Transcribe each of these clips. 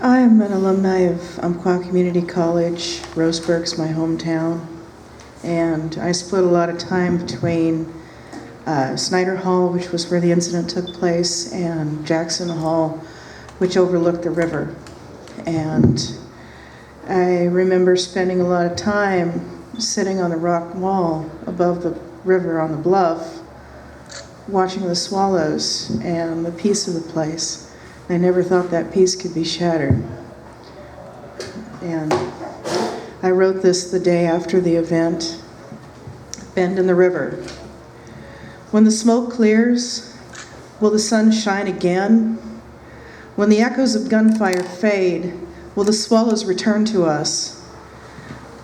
I am an alumni of Umpqua Community College. Roseburg's my hometown. And I split a lot of time between Snyder Hall, which was where the incident took place, and Jackson Hall, which overlooked the river. And I remember spending a lot of time sitting on the rock wall above the river on the bluff, watching the swallows and the peace of the place. I never thought that peace could be shattered. And I wrote this the day after the event. Bend in the river. When the smoke clears, will the sun shine again? When the echoes of gunfire fade, will the swallows return to us?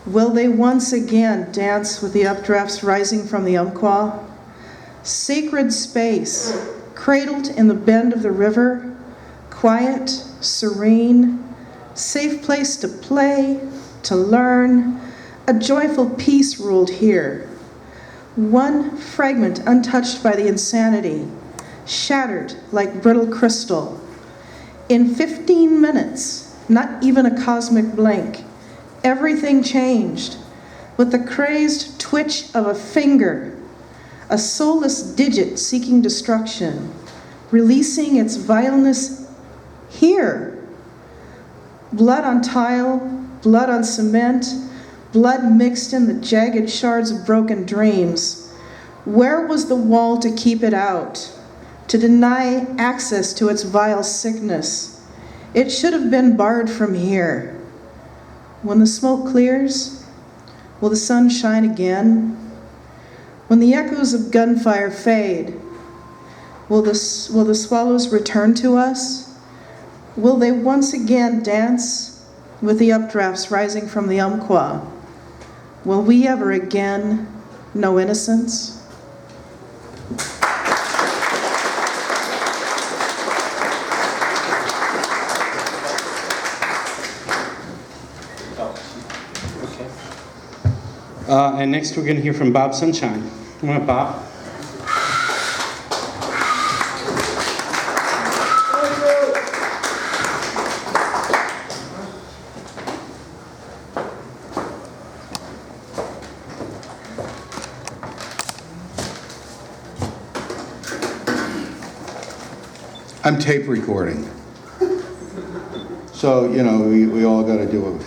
Will they once again dance with the updrafts rising from the Umpqua? Sacred space, cradled in the bend of the river, quiet, serene, safe place to play, to learn. A joyful peace ruled here. One fragment untouched by the insanity, shattered like brittle crystal. In 15 minutes, not even a cosmic blink, everything changed. With the crazed twitch of a finger, a soulless digit seeking destruction, releasing its vileness here. Blood on tile, blood on cement, blood mixed in the jagged shards of broken dreams. Where was the wall to keep it out, to deny access to its vile sickness? It should have been barred from here. When the smoke clears, will the sun shine again? When the echoes of gunfire fade, will the swallows return to us? Will they once again dance with the updrafts rising from the Umpqua? Will we ever again know innocence? And next we're going to hear from Bob Sunshine. Come on, Bob. I'm tape recording. So, you know, we all got to do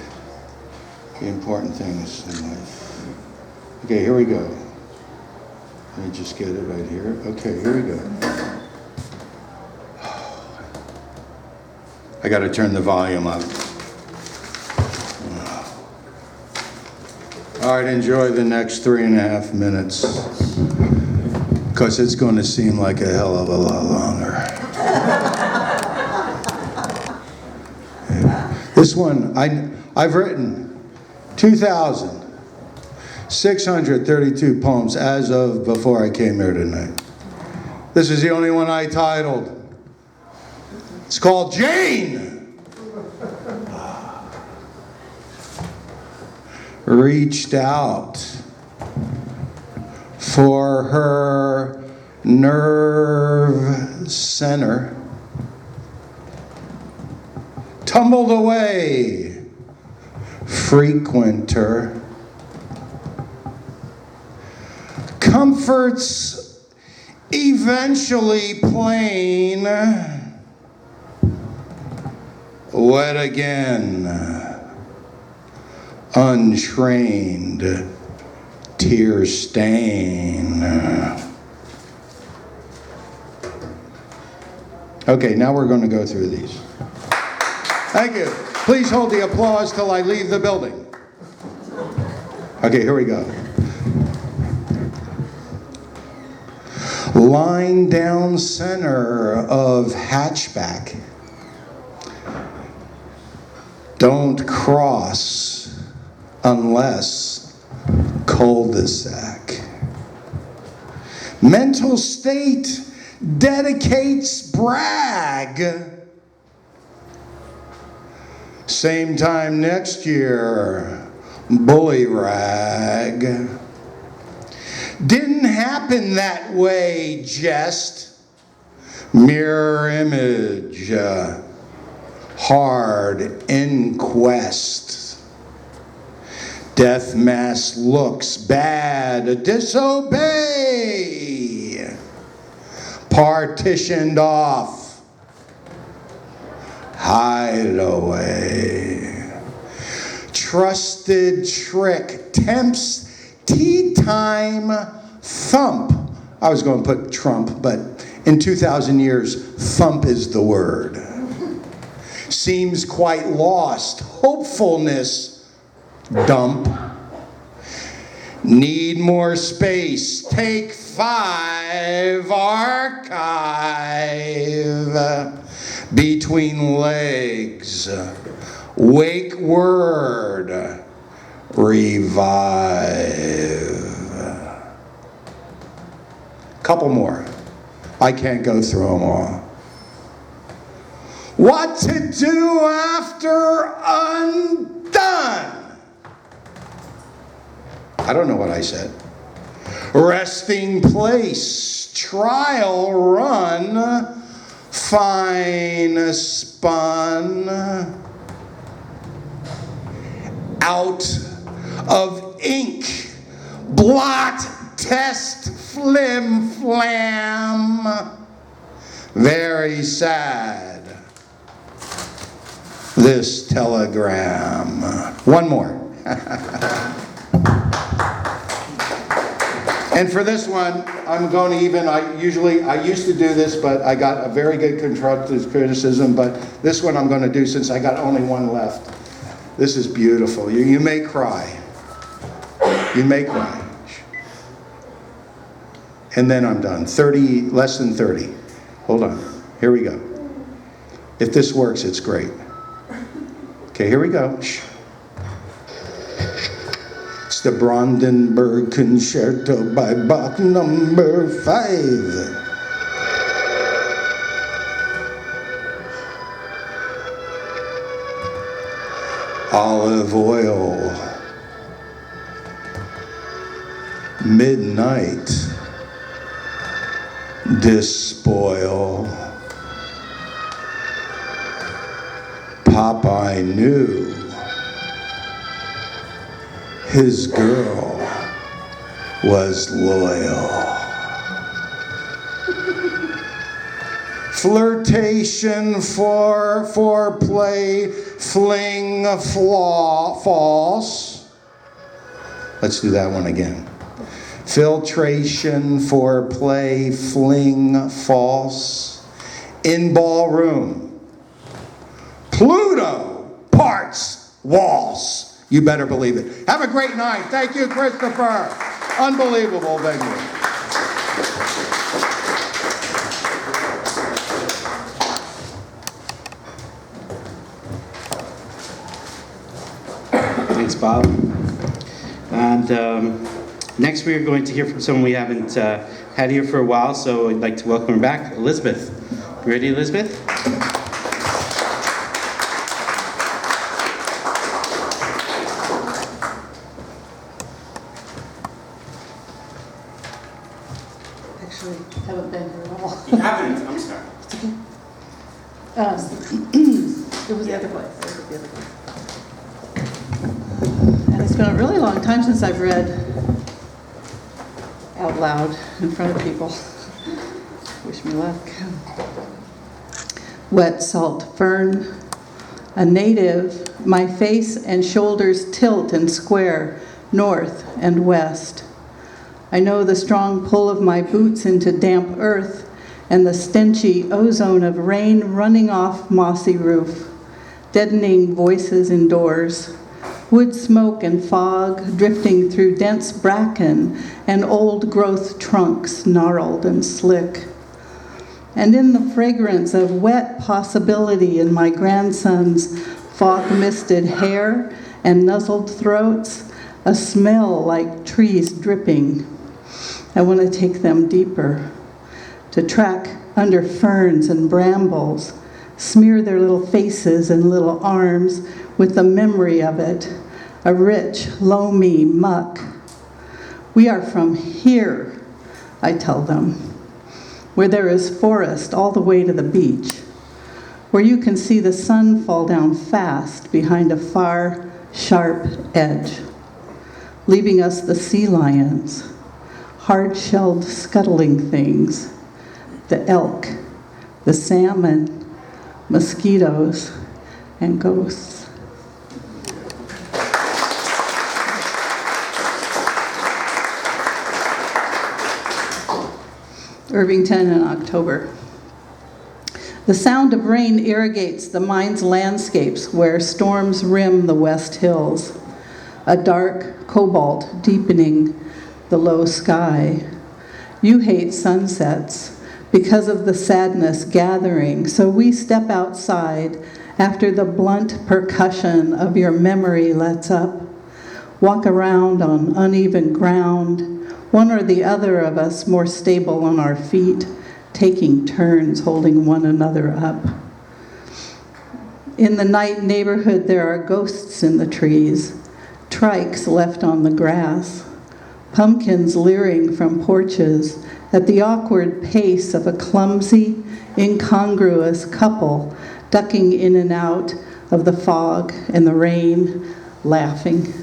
the important things in life. Okay, here we go. Let me just get it right here. Okay, here we go. I got to turn the volume up. All right, enjoy the next 3.5 minutes, because it's going to seem like a hell of a lot longer. This one, I've written 2,632 poems as of before I came here tonight. This is the only one I titled. It's called Jane. Reached out for her nerve center. Tumbled away, frequenter. Comforts eventually plain. Wet again, untrained, tear stain. Okay, now we're going to go through these. Thank you. Please hold the applause till I leave the building. Okay, here we go. Line down center of hatchback. Don't cross unless cul-de-sac. Mental state dedicates brag. Same time next year, bully rag. Didn't happen that way, jest. Mirror image, hard inquest. Death mask looks bad, disobey. Partitioned off, hide away. Trusted trick, tempts, tea time, thump. I was going to put Trump, but in 2,000 years, thump is the word. Seems quite lost, hopefulness, dump. Need more space, take 5, archive. Between legs, wake word, revive. Couple more. I can't go through them all. What to do after undone? I don't know what I said. Resting place, trial run, fine spun, out of ink, blot, test, flim flam, very sad, this telegram. One more. And for this one, I'm going to even, I used to do this, but I got a very good constructive criticism, but this one I'm going to do since I got only one left. This is beautiful. You may cry. You may cry. And then I'm done. 30, less than 30. Hold on. Here we go. If this works, it's great. Okay, here we go. Shh. It's the Brandenburg Concerto by Bach number 5. Olive oil. Midnight. Despoil. Popeye knew his girl was loyal. Flirtation, foreplay, fling, false. Let's do that one again. Filtration, foreplay, fling, false. In ballroom. Pluto parts waltz. You better believe it. Have a great night. Thank you, Christopher. Unbelievable venue. Thanks, Bob. And next we are going to hear from someone we haven't had here for a while, so I'd like to welcome her back, Elizabeth. You ready, Elizabeth? Actually, haven't been here at all. You haven't? I'm sorry. It was the other place. It was the other place. And it's been a really long time since I've read out loud in front of people. Wish me luck. Wet salt fern. A native, my face and shoulders tilt and square, north and west. I know the strong pull of my boots into damp earth and the stenchy ozone of rain running off mossy roof, deadening voices indoors, wood smoke and fog drifting through dense bracken and old-growth trunks gnarled and slick. And in the fragrance of wet possibility in my grandson's fog-misted hair and nuzzled throats, a smell like trees dripping. I want to take them deeper, to track under ferns and brambles, smear their little faces and little arms with the memory of it, a rich, loamy muck. We are from here, I tell them, where there is forest all the way to the beach, where you can see the sun fall down fast behind a far, sharp edge, leaving us the sea lions, hard-shelled scuttling things, the elk, the salmon, mosquitoes, and ghosts. Irvington in October. The sound of rain irrigates the mind's landscapes where storms rim the west hills, a dark cobalt deepening the low sky. You hate sunsets because of the sadness gathering, so we step outside after the blunt percussion of your memory lets up, walk around on uneven ground, one or the other of us more stable on our feet, taking turns holding one another up. In the night neighborhood, there are ghosts in the trees, trikes left on the grass, pumpkins leering from porches at the awkward pace of a clumsy, incongruous couple ducking in and out of the fog and the rain, laughing.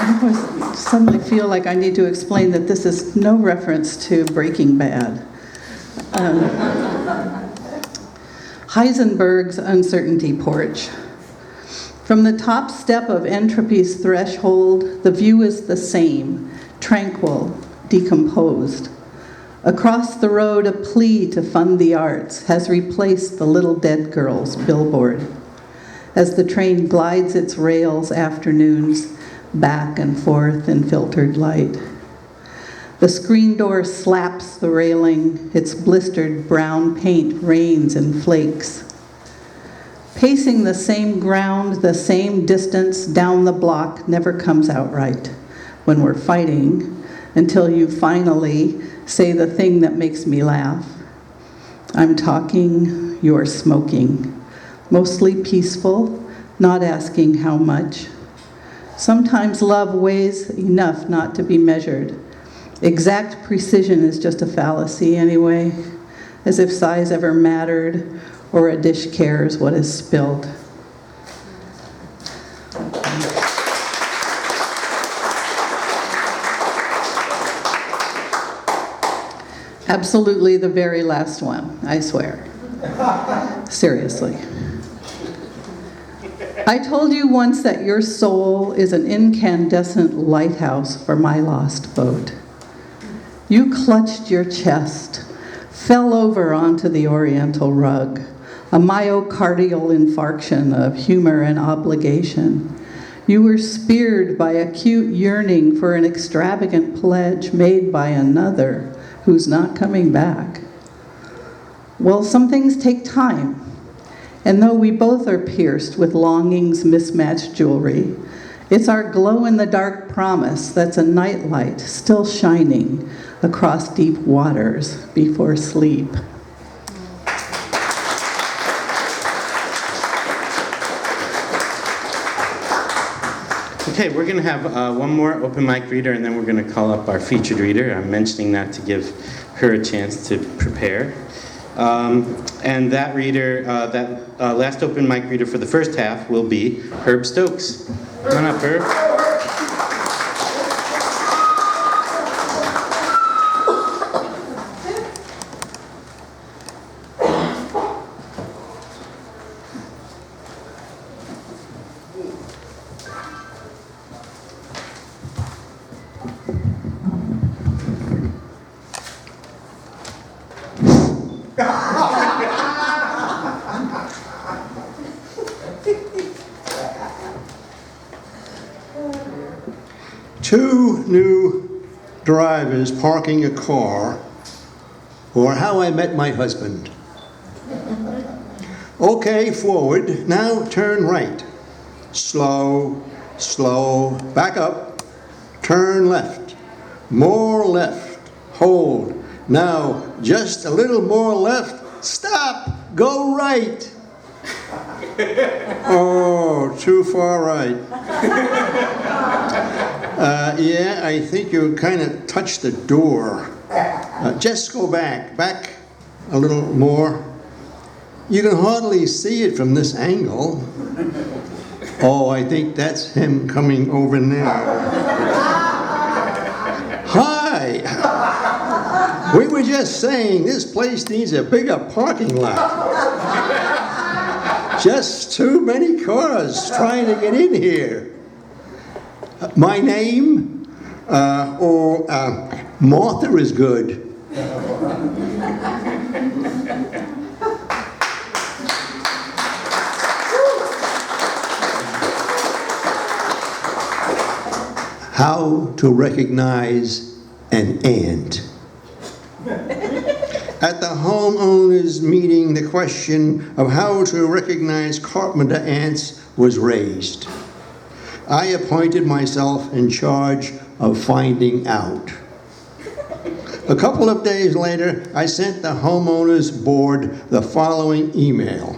I suddenly feel like I need to explain that this is no reference to Breaking Bad. Heisenberg's uncertainty porch. From the top step of entropy's threshold, the view is the same, tranquil, decomposed. Across the road, a plea to fund the arts has replaced the little dead girl's billboard. As the train glides its rails afternoons, back and forth in filtered light. The screen door slaps the railing, its blistered brown paint rains and flakes. Pacing the same ground, the same distance down the block never comes out right when we're fighting, until you finally say the thing that makes me laugh. I'm talking, you're smoking. Mostly peaceful, not asking how much. Sometimes love weighs enough not to be measured. Exact precision is just a fallacy anyway, as if size ever mattered or a dish cares what is spilled. Absolutely the very last one, I swear. Seriously. I told you once that your soul is an incandescent lighthouse for my lost boat. You clutched your chest, fell over onto the oriental rug, a myocardial infarction of humor and obligation. You were speared by acute yearning for an extravagant pledge made by another who's not coming back. Well, some things take time. And though we both are pierced with longing's mismatched jewelry, it's our glow-in-the-dark promise that's a nightlight still shining across deep waters before sleep. Okay, we're going to have one more open mic reader, and then we're going to call up our featured reader. I'm mentioning that to give her a chance to prepare. And that reader, last open mic reader for the first half will be Herb Stokes. Come on up, Herb. Two new drivers parking a car, or how I met my husband. Okay, forward, now turn right. Slow, slow, back up, turn left, more left, hold. Now, just a little more left, stop, go right. Oh, too far right. Yeah, I think you kind of touched the door. Just go back a little more. You can hardly see it from this angle. Oh, I think that's him coming over now. Hi! We were just saying this place needs a bigger parking lot. Just too many cars trying to get in here. My name? Martha is good. How to recognize an ant. At the homeowners meeting, the question of how to recognize carpenter ants was raised. I appointed myself in charge of finding out. A couple of days later, I sent the homeowners board the following email.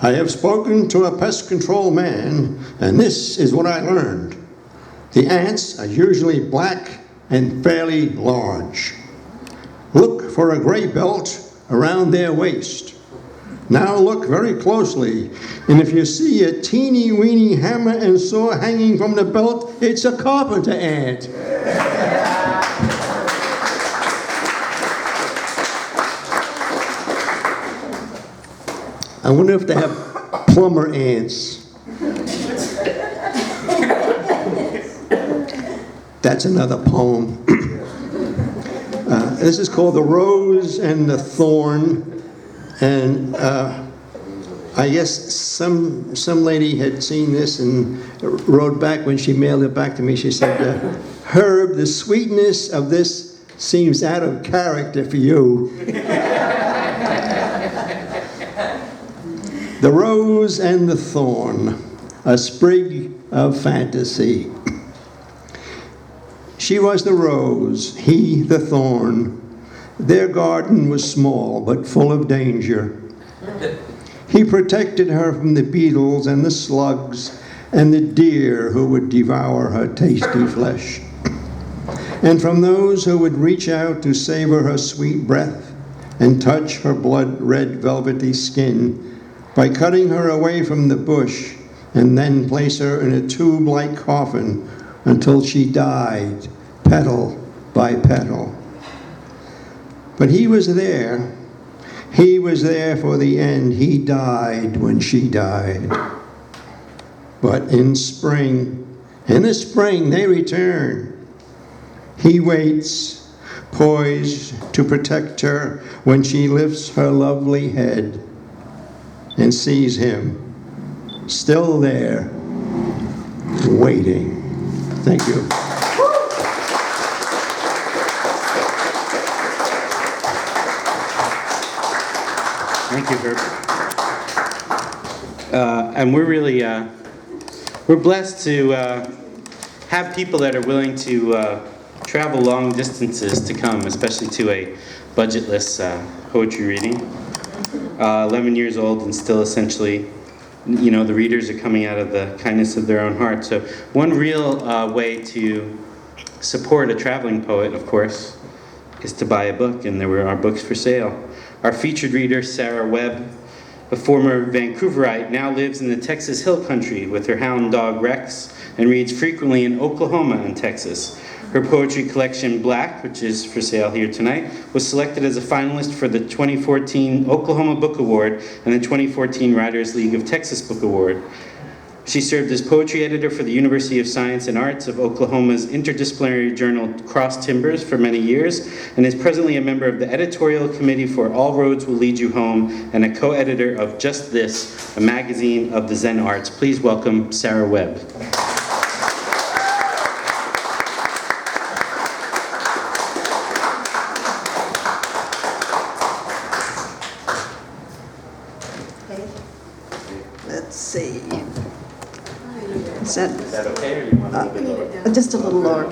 I have spoken to a pest control man, and this is what I learned. The ants are usually black and fairly large. Look for a gray belt around their waist. Now look very closely, and if you see a teeny-weeny hammer and saw hanging from the belt, it's a carpenter ant. I wonder if they have plumber ants. That's another poem. This is called The Rose and the Thorn, and I guess some lady had seen this and wrote back when she mailed it back to me. She said, Herb, the sweetness of this seems out of character for you. The Rose and the Thorn, a sprig of fantasy. She was the rose, he the thorn. Their garden was small, but full of danger. He protected her from the beetles and the slugs and the deer who would devour her tasty flesh, and from those who would reach out to savor her sweet breath and touch her blood-red velvety skin by cutting her away from the bush and then place her in a tube-like coffin until she died, petal by petal. But he was there. He was there for the end. He died when she died. But in the spring, they return. He waits, poised to protect her when she lifts her lovely head and sees him still there, waiting. Thank you. Thank you, Herb. And we're really, we're blessed to have people that are willing to travel long distances to come, especially to a budgetless poetry reading. 11 years old and still essentially, you know, the readers are coming out of the kindness of their own heart. So one real way to support a traveling poet, of course, is to buy a book, and there are books for sale. Our featured reader, Sarah Webb, a former Vancouverite, now lives in the Texas Hill Country with her hound dog Rex and reads frequently in Oklahoma and Texas. Her poetry collection, Black, which is for sale here tonight, was selected as a finalist for the 2014 Oklahoma Book Award and the 2014 Writers League of Texas Book Award. She served as poetry editor for the University of Science and Arts of Oklahoma's interdisciplinary journal Crosstimbers for many years, and is presently a member of the editorial committee for All Roads Will Lead You Home and a co-editor of Just This, a magazine of the Zen Arts. Please welcome Sarah Webb. Let's see. Is that okay, or you want to leave it lower? just a little lower?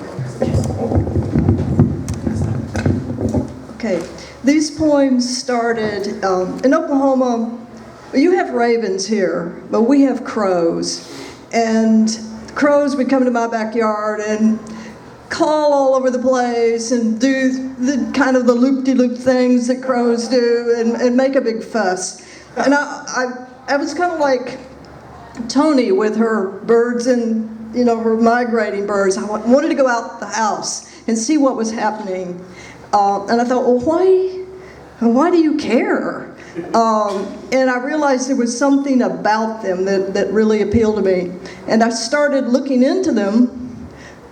Okay. These poems started in Oklahoma. You have ravens here, but we have crows. And crows would come to my backyard and call all over the place and do the kind of the loop-de-loop things that crows do and make a big fuss. And I was kind of like Toni with her birds and, you know, her migrating birds. I wanted to go out the house and see what was happening. And I thought, well, why do you care? And I realized there was something about them that really appealed to me. And I started looking into them,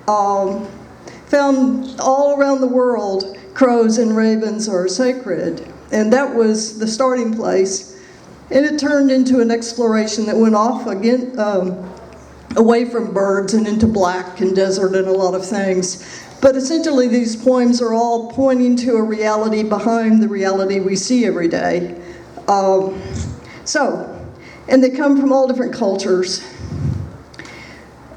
found all around the world crows and ravens are sacred. And that was the starting place. And it turned into an exploration that went off again, away from birds and into black and desert and a lot of things. But essentially these poems are all pointing to a reality behind the reality we see every day. And they come from all different cultures.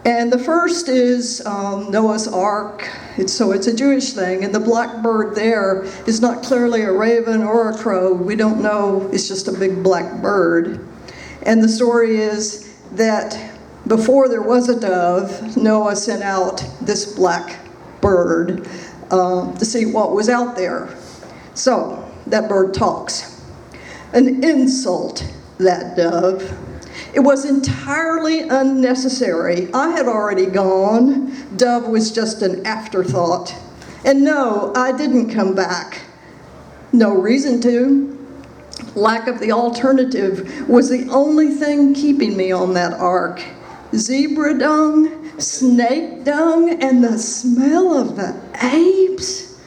And the first is Noah's Ark. It's a Jewish thing, and the black bird there is not clearly a raven or a crow. We don't know, it's just a big black bird. And the story is that before there was a dove, Noah sent out this black bird to see what was out there. So that bird talks. An insult, that dove. It was entirely unnecessary. I had already gone. Dove was just an afterthought. And no, I didn't come back. No reason to. Lack of the alternative was the only thing keeping me on that ark. Zebra dung, snake dung, and the smell of the apes.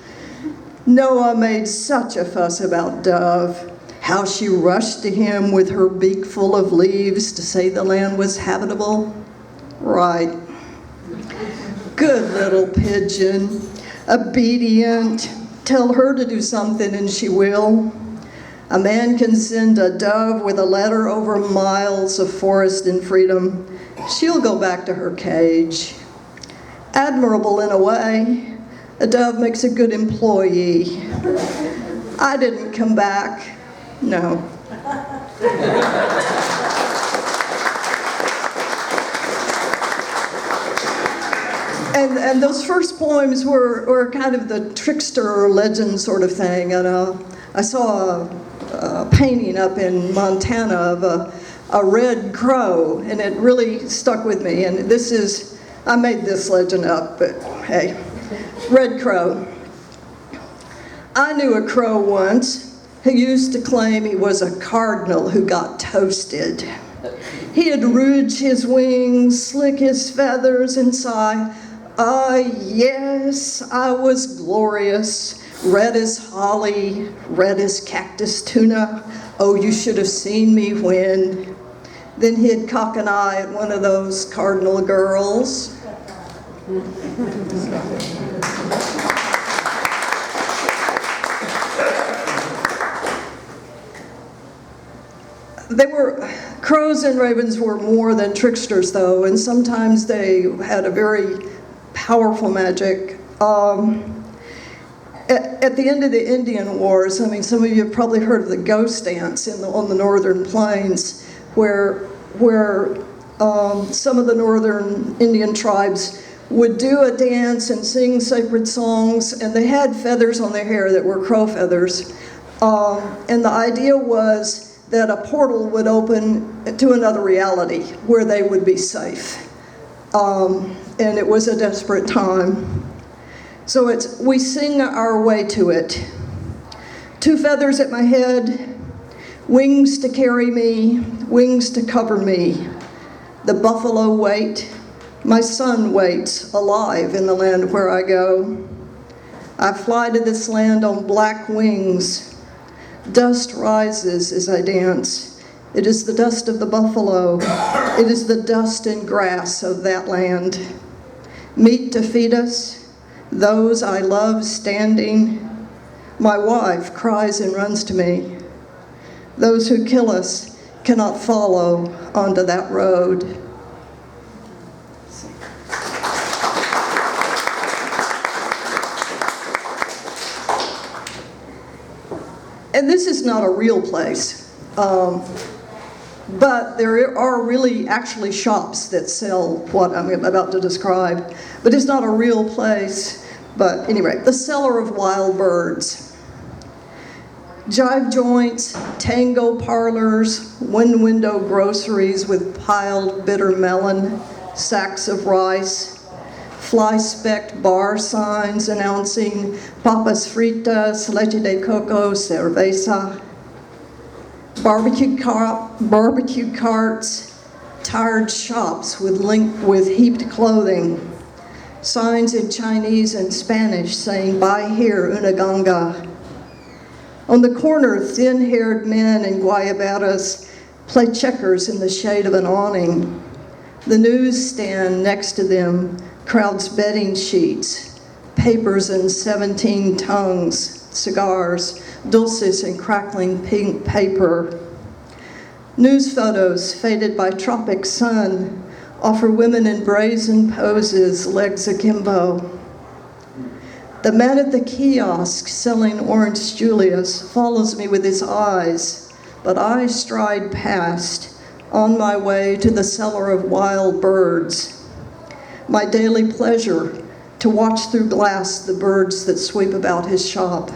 Noah made such a fuss about Dove. How she rushed to him with her beak full of leaves to say the land was habitable. Right. Good little pigeon. Obedient. Tell her to do something and she will. A man can send a dove with a letter over miles of forest and freedom. She'll go back to her cage. Admirable in a way. A dove makes a good employee. I didn't come back. No. And those first poems were kind of the trickster legend sort of thing. And I saw a painting up in Montana of a red crow, and it really stuck with me. And this is, I made this legend up, but hey, red crow. I knew a crow once who used to claim he was a cardinal who got toasted. He'd rouge his wings, slick his feathers, and sigh, "Ah, yes, I was glorious, red as holly, red as cactus tuna. Oh, you should have seen me when." Then he'd cock an eye at one of those cardinal girls. Crows and ravens were more than tricksters, though, and sometimes they had a very powerful magic. At the end of the Indian Wars, I mean, some of you have probably heard of the ghost dance on the northern plains, where some of the northern Indian tribes would do a dance and sing sacred songs, and they had feathers on their hair that were crow feathers. And the idea was that a portal would open to another reality where they would be safe. And it was a desperate time. So we sing our way to it. 2 feathers at my head, wings to carry me, wings to cover me. The buffalo wait, my son waits alive in the land where I go. I fly to this land on black wings. Dust rises as I dance. It is the dust of the buffalo. It is the dust and grass of that land. Meat to feed us, those I love standing. My wife cries and runs to me. Those who kill us cannot follow onto that road. And this is not a real place. But there are really actually shops that sell what I'm about to describe, but it's not a real place. But anyway, the seller of wild birds. Jive joints, tango parlors, one-window groceries with piled bitter melon, sacks of rice, fly-specked bar signs announcing papas fritas, leche de coco, cerveza, barbecue carts, tired shops with heaped clothing, signs in Chinese and Spanish saying, "Buy here, una ganga." On the corner, thin-haired men in guayaberas play checkers in the shade of an awning. The newsstand next to them crowds bedding sheets, papers in 17 tongues, cigars, dulces in crackling pink paper. News photos faded by tropic sun offer women in brazen poses, legs akimbo. The man at the kiosk selling Orange Julius follows me with his eyes, but I stride past on my way to the seller of wild birds. My daily pleasure to watch through glass the birds that sweep about his shop.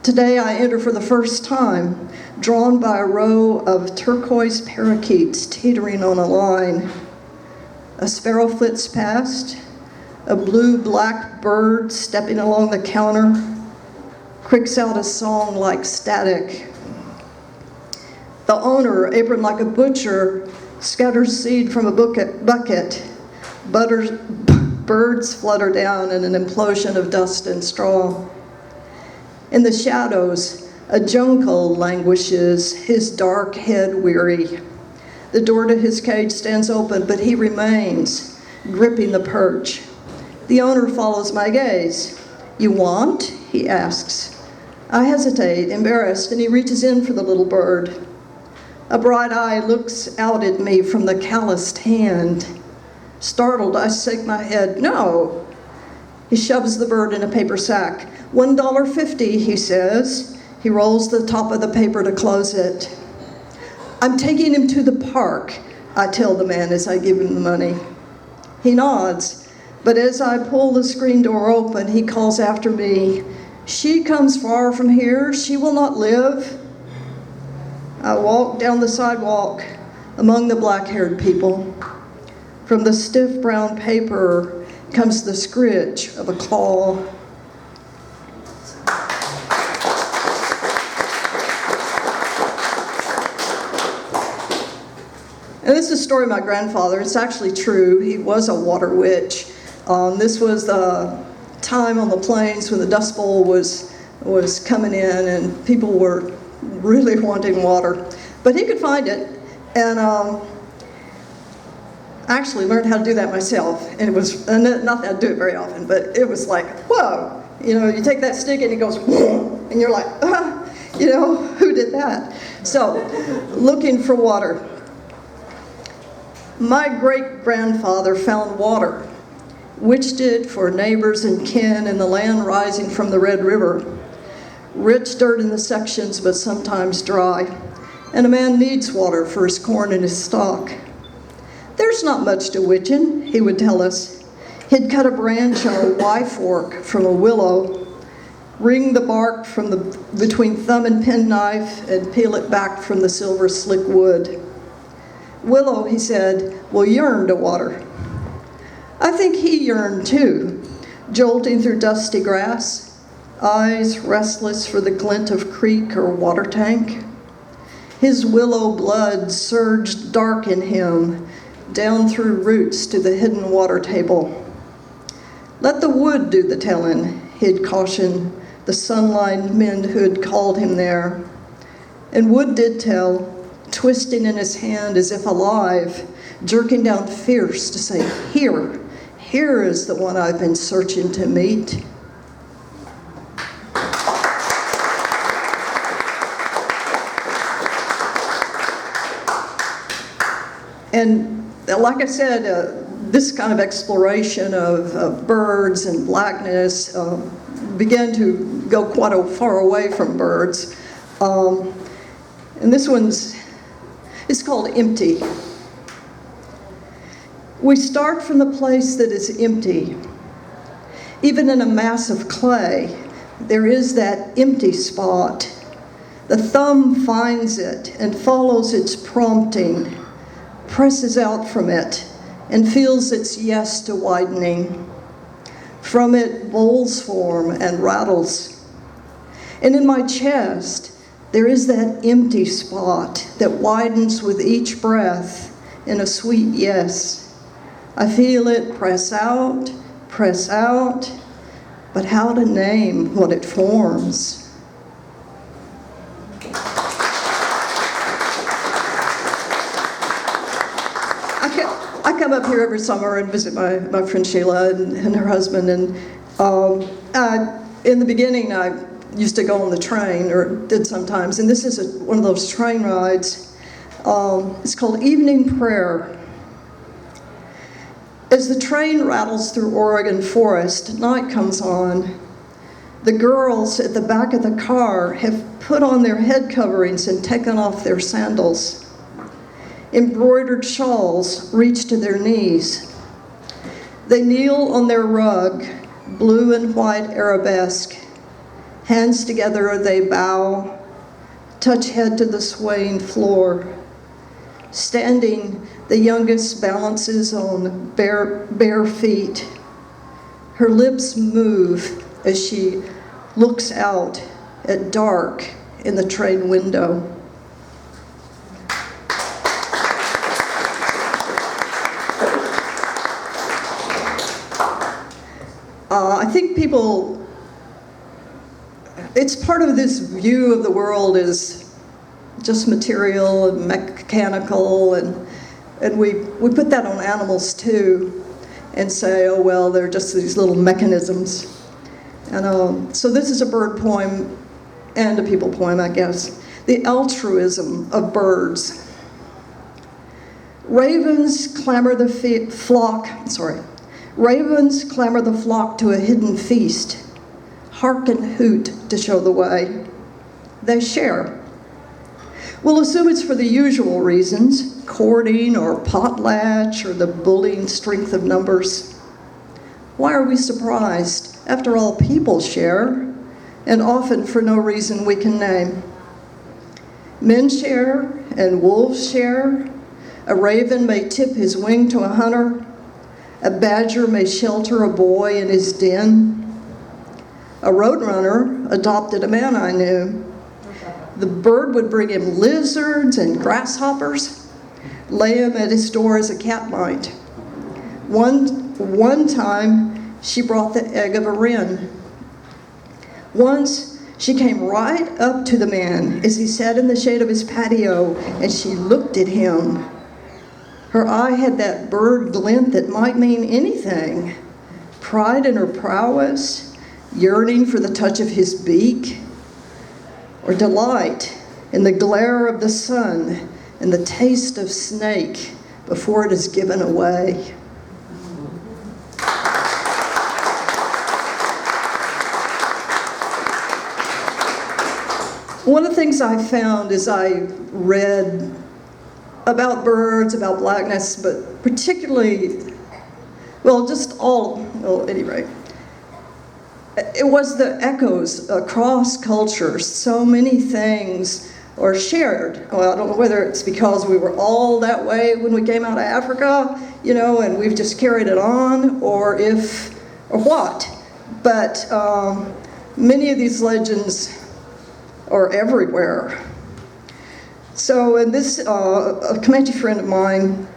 Today I enter for the first time, drawn by a row of turquoise parakeets teetering on a line. A sparrow flits past, a blue-black bird stepping along the counter quicks out a song like static. The owner, aproned like a butcher, scatters seed from a bucket. Birds flutter down in an implosion of dust and straw. In the shadows, a junco languishes, his dark head weary. The door to his cage stands open, but he remains, gripping the perch. The owner follows my gaze. "You want?" he asks. I hesitate, embarrassed, and he reaches in for the little bird. A bright eye looks out at me from the calloused hand. Startled, I shake my head. "No." He shoves the bird in a paper sack. $1.50, he says. He rolls the top of the paper to close it. "I'm taking him to the park," I tell the man as I give him the money. He nods, but as I pull the screen door open, he calls after me, "She comes far from here, she will not live." I walk down the sidewalk among the black-haired people. From the stiff brown paper comes the scritch of a claw. And this is a story of my grandfather. It's actually true. He was a water witch. This was the time on the plains when the Dust Bowl was coming in and people were really wanting water. But he could find it. And I actually learned how to do that myself. And it was, not that I do it very often, but it was like, whoa. You know, you take that stick and it goes, whoa, and you're like, you know, who did that? So, looking for water. My great-grandfather found water, witched it for neighbors and kin in the land rising from the Red River. Rich dirt in the sections, but sometimes dry. And a man needs water for his corn and his stock. "There's not much to witching," he would tell us. He'd cut a branch on a Y fork from a willow, wring the bark from between thumb and penknife, and peel it back from the silver slick wood. "Willow," he said, "will yearn to water." I think he yearned too, jolting through dusty grass, eyes restless for the glint of creek or water tank. His willow blood surged dark in him, down through roots to the hidden water table. "Let the wood do the telling," he'd caution the sunlined men who had called him there. And wood did tell, twisting in his hand as if alive, jerking down fierce to say, "Here, here is the one I've been searching to meet." And like I said, this kind of exploration of birds and blackness began to go quite far away from birds. And this one's It's called empty. We start from the place that is empty. Even in a mass of clay, there is that empty spot. The thumb finds it and follows its prompting, presses out from it, and feels its yes to widening. From it, bowls form and rattles. And in my chest, there is that empty spot that widens with each breath in a sweet yes. I feel it press out, but how to name what it forms? I come up here every summer and visit my friend Sheila and her husband, and in the beginning I used to go on the train, or did sometimes, and this is one of those train rides. It's called Evening Prayer. As the train rattles through Oregon forest, night comes on. The girls at the back of the car have put on their head coverings and taken off their sandals. Embroidered shawls reach to their knees. They kneel on their rug, blue and white arabesque. Hands together they bow, touch head to the swaying floor. Standing, the youngest balances on bare feet. Her lips move as she looks out at dark in the train window. I think people, it's part of this view of the world as just material and mechanical, and we put that on animals too, and say, oh well, they're just these little mechanisms. And so this is a bird poem and a people poem, I guess. The altruism of birds. Ravens clamor the flock to a hidden feast. Hark and hoot to show the way. They share. We'll assume it's for the usual reasons, courting or potlatch or the bullying strength of numbers. Why are we surprised? After all, people share, and often for no reason we can name. Men share and wolves share. A raven may tip his wing to a hunter. A badger may shelter a boy in his den. A roadrunner adopted a man I knew. The bird would bring him lizards and grasshoppers, lay him at his door as a cat might. One time, she brought the egg of a wren. Once, she came right up to the man as he sat in the shade of his patio, and she looked at him. Her eye had that bird glint that might mean anything. Pride in her prowess, yearning for the touch of his beak, or delight in the glare of the sun and the taste of snake before it is given away. One of the things I found as I read about birds, about blackness, but particularly, well, just all, well, at any rate, it was the echoes across cultures. So many things are shared. Well, I don't know whether it's because we were all that way when we came out of Africa, you know, and we've just carried it on, or what. But many of these legends are everywhere. So, and this, a Comanche friend of mine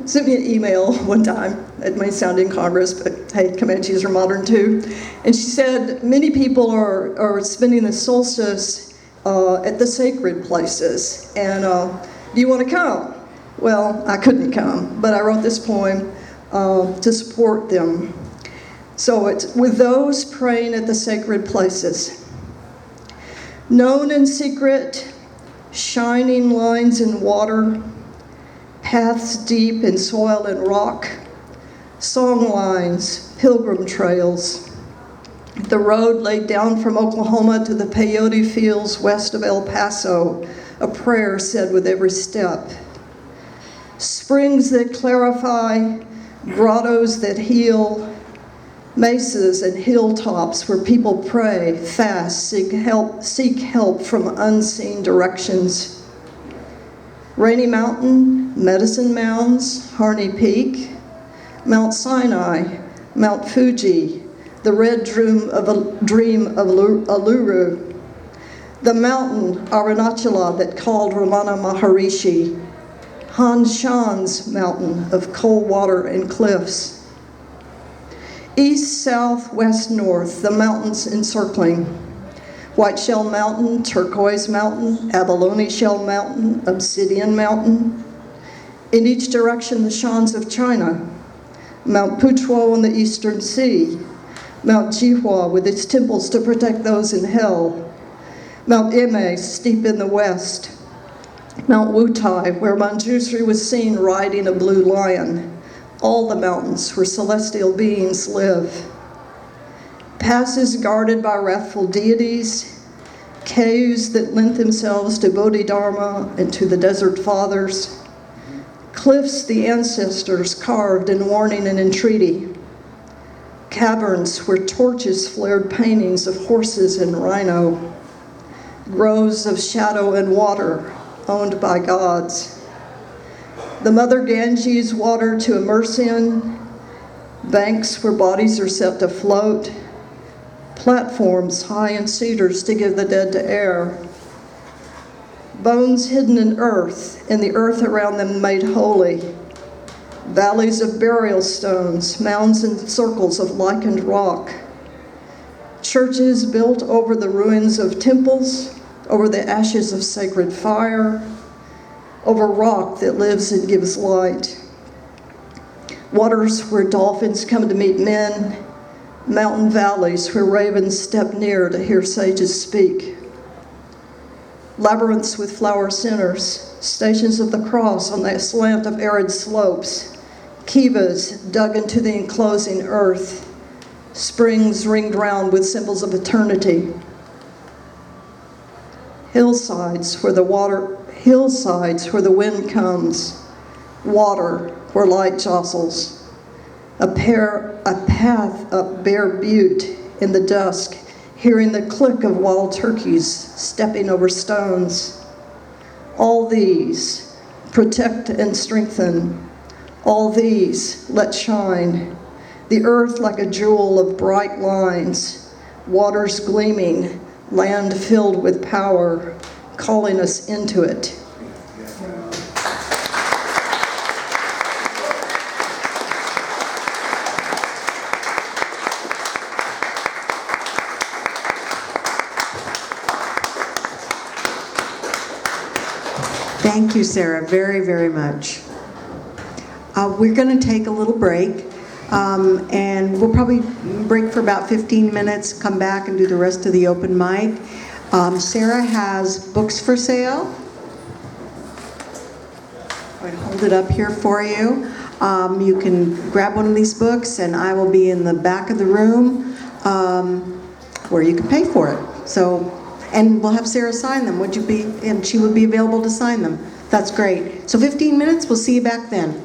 sent me an email one time. It may sound incongruous, but hey, Comanches are modern too. And she said, many people are spending the solstice at the sacred places. And do you want to come? Well, I couldn't come, but I wrote this poem to support them. So it's with those praying at the sacred places. Known in secret, shining lines in water, paths deep in soil and rock, song lines, pilgrim trails. The road laid down from Oklahoma to the peyote fields west of El Paso, a prayer said with every step. Springs that clarify, grottos that heal, mesas and hilltops where people pray, fast, seek help from unseen directions. Rainy Mountain, Medicine Mounds, Harney Peak, Mount Sinai, Mount Fuji, the red dream of Uluru, the mountain Arunachala that called Ramana Maharishi, Han Shan's mountain of cold water and cliffs. East, south, west, north, the mountains encircling. White Shell Mountain, Turquoise Mountain, Abalone Shell Mountain, Obsidian Mountain. In each direction, the Shans of China. Mount Putuo on the eastern sea. Mount Jihua with its temples to protect those in hell. Mount Eme, steep in the west. Mount Wutai, where Manjusri was seen riding a blue lion. All the mountains where celestial beings live. Passes guarded by wrathful deities, caves that lent themselves to Bodhidharma and to the desert fathers, cliffs the ancestors carved in warning and entreaty, caverns where torches flared paintings of horses and rhino, groves of shadow and water owned by gods, the Mother Ganges water to immerse in, banks where bodies are set to float, platforms high in cedars to give the dead to air, bones hidden in earth and the earth around them made holy, valleys of burial stones, mounds and circles of lichened rock, churches built over the ruins of temples, over the ashes of sacred fire, over rock that lives and gives light, waters where dolphins come to meet men, mountain valleys where ravens step near to hear sages speak, labyrinths with flower centers, stations of the cross on the slant of arid slopes, kivas dug into the enclosing earth, springs ringed round with symbols of eternity, hillsides where the wind comes, water where light jostles, a path up bare butte in the dusk, hearing the click of wild turkeys stepping over stones. All these protect and strengthen. All these let shine. The earth like a jewel of bright lines, waters gleaming, land filled with power, calling us into it. Thank you, Sarah, very, very much. We're going to take a little break, and we'll probably break for about 15 minutes, come back and do the rest of the open mic. Sarah has books for sale. I'm going to hold it up here for you. You can grab one of these books, and I will be in the back of the room where you can pay for it. And we'll have Sarah sign them. And she would be available to sign them. That's great. So 15 minutes, we'll see you back then.